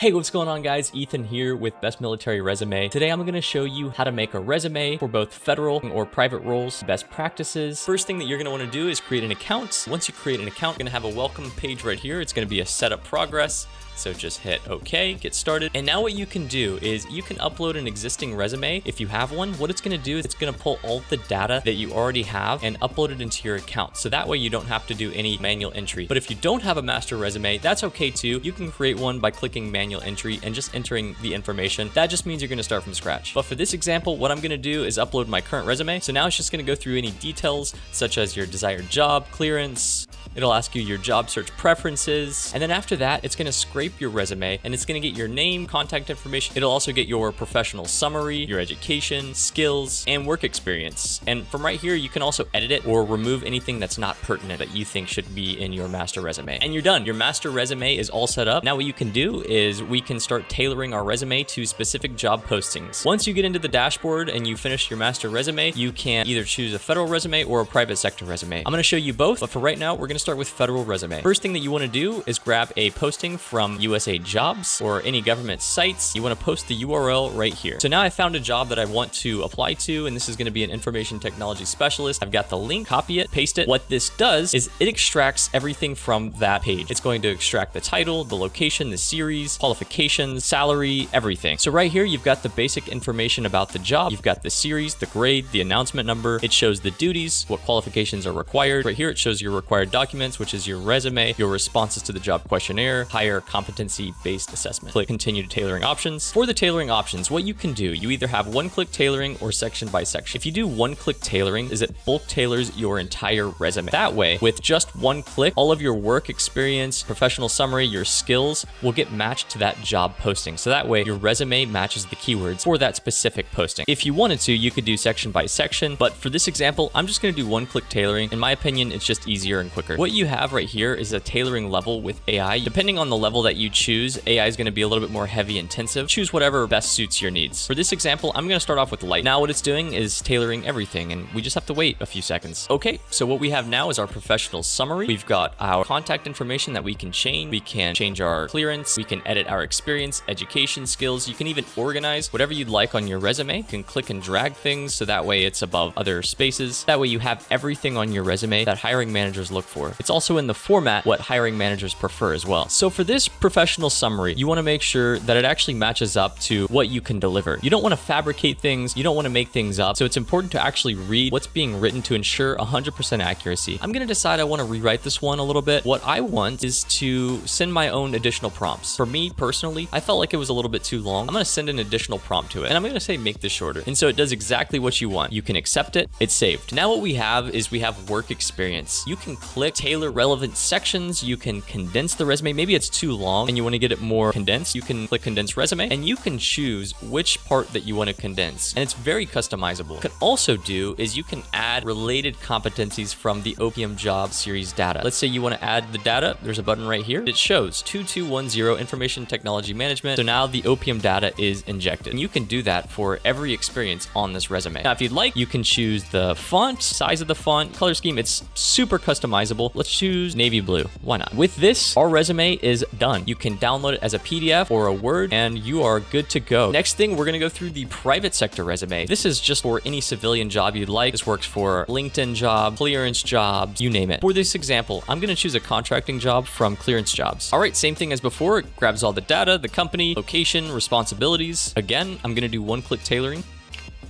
Hey, what's going on guys? Ethan here with Best Military Resume. Today I'm going to show you how to make a resume for both federal or private roles, best practices. First thing that you're going to want to do is create an account. Once you create an account, you're going to have a welcome page right here. It's going to be a setup progress. So just hit OK, get started. And now what you can do is you can upload an existing resume. If you have one, what it's going to do is it's going to pull all the data that you already have and upload it into your account. So that way you don't have to do any manual entry. But if you don't have a master resume, that's okay too. You can create one by clicking manual entry and just entering the information. That just means you're going to start from scratch. But for this example, what I'm going to do is upload my current resume. So now it's just going to go through any details such as your desired job, clearance. It'll ask you your job search preferences. And then after that, it's going to scrape your resume and it's going to get your name, contact information. It'll also get your professional summary, your education, skills, and work experience. And from right here, you can also edit it or remove anything that's not pertinent that you think should be in your master resume. And you're done. Your master resume is all set up. Now what you can do is we can start tailoring our resume to specific job postings. Once you get into the dashboard and you finish your master resume, you can either choose a federal resume or a private sector resume. I'm going to show you both, but for right now, we're going to start with federal resume. First thing that you want to do is grab a posting from USAJobs or any government sites. You want to post the URL right here. So now I found a job that I want to apply to, and this is going to be an information technology specialist. I've got the link, copy it, paste it. What this does is it extracts everything from that page. It's going to extract the title, the location, the series, qualifications, salary, everything. So right here, you've got the basic information about the job. You've got the series, the grade, the announcement number. It shows the duties, what qualifications are required. Right here, it shows your required documents, which is your resume, your responses to the job questionnaire, higher competency-based assessment. Click continue to tailoring options. For the tailoring options, what you can do, you either have one-click tailoring or section by section. If you do one-click tailoring, is it bulk tailors your entire resume. That way, with just one click, all of your work experience, professional summary, your skills will get matched to that job posting. So that way, your resume matches the keywords for that specific posting. If you wanted to, you could do section by section, but for this example, I'm just going to do one-click tailoring. In my opinion, it's just easier and quicker. What you have right here is a tailoring level with AI. Depending on the level that you choose, AI is going to be a little bit more heavy intensive. Choose whatever best suits your needs. For this example, I'm going to start off with light. Now what it's doing is tailoring everything, and we just have to wait a few seconds. Okay, so what we have now is our professional summary. We've got our contact information that we can change. We can change our clearance. We can edit our experience, education, skills. You can even organize whatever you'd like on your resume. You can click and drag things so that way it's above other spaces. That way you have everything on your resume that hiring managers look for. It's also in the format what hiring managers prefer as well. So for this professional summary, you want to make sure that it actually matches up to what you can deliver. You don't want to fabricate things. You don't want to make things up. So it's important to actually read what's being written to ensure 100% accuracy. I'm going to decide I want to rewrite this one a little bit. What I want is to send my own additional prompts. For me personally, I felt like it was a little bit too long. I'm going to send an additional prompt to it, and I'm going to say make this shorter. And so it does exactly what you want. You can accept it. It's saved. Now what we have is we have work experience. You can click tailor relevant sections. You can condense the resume. Maybe it's too long and you want to get it more condensed. You can click condense resume and you can choose which part that you want to condense. And it's very customizable. What you can also do is you can add related competencies from the OPM job series data. Let's say you want to add the data. There's a button right here. It shows 2210 information technology management. So now the OPM data is injected. And you can do that for every experience on this resume. Now, if you'd like, you can choose the font, size of the font, color scheme. It's super customizable. Let's choose navy blue. Why not? With this, our resume is done. You can download it as a PDF or a Word, and you are good to go. Next thing, we're going to go through the private sector resume. This is just for any civilian job you'd like. This works for LinkedIn job, clearance jobs, you name it. For this example, I'm going to choose a contracting job from clearance jobs. All right, same thing as before. It grabs all the data, the company, location, responsibilities. Again, I'm going to do one-click tailoring.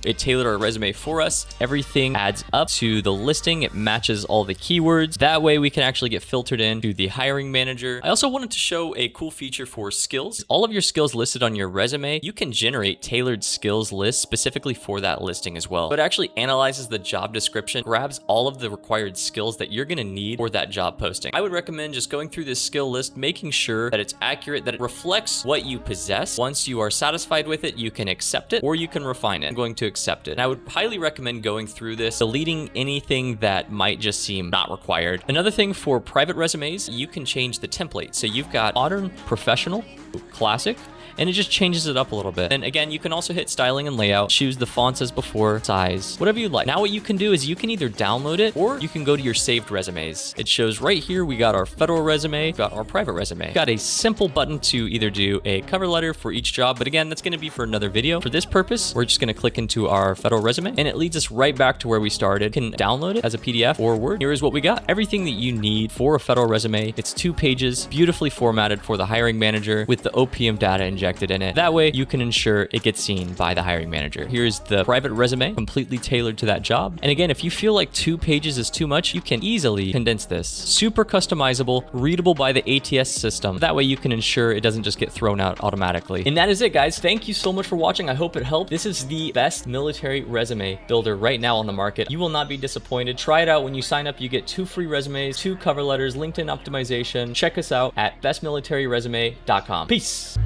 It tailored our resume for us. Everything adds up to the listing. It matches all the keywords. That way we can actually get filtered in to the hiring manager. I also wanted to show a cool feature for skills. All of your skills listed on your resume, you can generate tailored skills lists specifically for that listing as well. So it actually analyzes the job description, grabs all of the required skills that you're going to need for that job posting. I would recommend just going through this skill list, making sure that it's accurate, that it reflects what you possess. Once you are satisfied with it, you can accept it or you can refine it. I'm going to accept it. And I would highly recommend going through this, deleting anything that might just seem not required. Another thing for private resumes, you can change the template. So you've got modern, professional, classic, and it just changes it up a little bit. And again, you can also hit styling and layout, choose the fonts as before, size, whatever you like. Now what you can do is you can either download it or you can go to your saved resumes. It shows right here, we got our federal resume, we got our private resume. We've got a simple button to either do a cover letter for each job, but again, that's gonna be for another video. For this purpose, we're just gonna click into our federal resume and it leads us right back to where we started. You can download it as a PDF or Word. Here is what we got. Everything that you need for a federal resume. It's 2 pages, beautifully formatted for the hiring manager with the OPM data injected in it. That way you can ensure it gets seen by the hiring manager. Here's the private resume, completely tailored to that job. And again, if you feel like 2 pages is too much, you can easily condense this. Super customizable, readable by the ATS system. That way you can ensure it doesn't just get thrown out automatically. And that is it, guys. Thank you so much for watching. I hope it helped. This is the best military resume builder right now on the market. You will not be disappointed. Try it out. When you sign up, you get 2 free resumes, 2 cover letters, LinkedIn optimization. Check us out at bestmilitaryresume.com. Peace.